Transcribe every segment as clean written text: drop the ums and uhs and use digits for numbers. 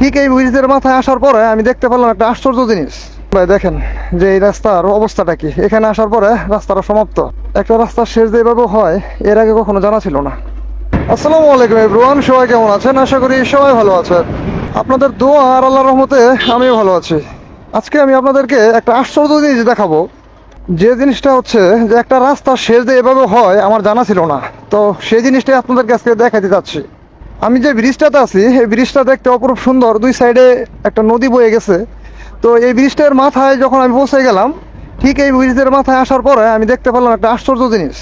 ঠিক এই ব্রিজের মাথায় আসার পরে আমি দেখতে পেলাম একটা আশ্চর্য জিনিস। ভাই দেখেন যে এই রাস্তার অবস্থাটা কি। এখানে আসার পরে রাস্তাটা সমাপ্ত। একটা রাস্তার শেষ যে এভাবে হয় এর আগে কখনো জানা ছিল না। আসসালামু আলাইকুম এভরিওয়ান, সবাই কেমন আছেন? আশা করি সবাই ভালো আছেন। আপনাদের দোয়া আর আল্লাহর রহমতে আমিও ভালো আছি। আজকে আমি আপনাদেরকে একটা আশ্চর্য জিনিস দেখাবো। যে জিনিসটা হচ্ছে যে একটা রাস্তার শেষ যে এভাবে হয় আমার জানা ছিল না। তো সেই জিনিসটাই আপনাদেরকে আজকে দেখাতে যাচ্ছি। আমি যে ব্রিজটাতে আছি এই ব্রিজটা দেখতে অপরূপ সুন্দর, দুই সাইডে একটা নদী বয়ে গেছে। তো এই ব্রিজটার মাথায় যখন আমি পৌঁছে গেলাম, ঠিক এই ব্রিজের মাথায় আসার পরে আমি দেখতে পেলাম একটা আশ্চর্য জিনিস।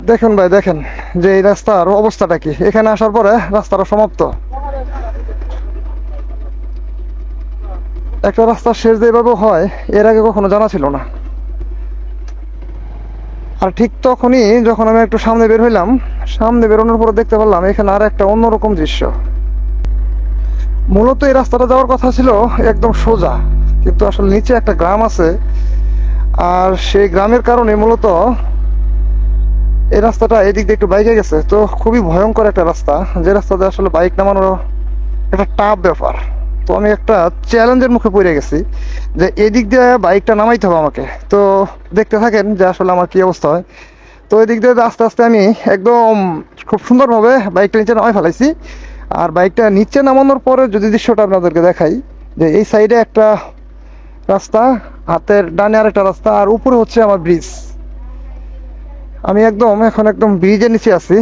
দেখুন ভাই দেখেন যে এই রাস্তার অবস্থাটা কি। এখানে আসার পরে রাস্তাটা সমাপ্ত। একটা রাস্তার শেষ যেভাবে হয় এর আগে কখনো জানা ছিল না। আর ঠিক তখনই যখন আমি একটু সামনে বের হইলাম, সামনে বেরোনোর পরে দেখতে পারলাম এখানে আর একটা অন্যরকম দৃশ্য। মূলত এই রাস্তাটা যাওয়ার কথা ছিল একদম সোজা, কিন্তু আসলে নিচে একটা গ্রাম আছে। আর সেই গ্রামের কারণে মূলত এই রাস্তাটা এদিক দিয়ে একটু বাইকে গেছে। তো খুবই ভয়ঙ্কর একটা রাস্তা, যে রাস্তাতে আসলে বাইক নামানো একটা টাফ ব্যাপার। তো আমি একটা চ্যালেঞ্জের মুখে পড়ে গেছি যে এদিক দিয়ে বাইকটা নামাইতে হবে আমাকে। তো দেখতে থাকেন যে আসলে আমার কি অবস্থা হয়। তো এদিক দিয়ে আস্তে আস্তে আমি একদম খুব সুন্দরভাবে বাইকটা নিচে নামাই ফেলাইছি। আর বাইকটা নিচে নামানোর পরে যদি দৃশ্যটা আপনাদেরকে দেখাই, যে এই সাইডে একটা রাস্তা, হাতের ডানে আর একটা রাস্তা, আর উপরে হচ্ছে আমার ব্রিজ। আমি একদম এখন একদম ব্রিজের নিচে আছি।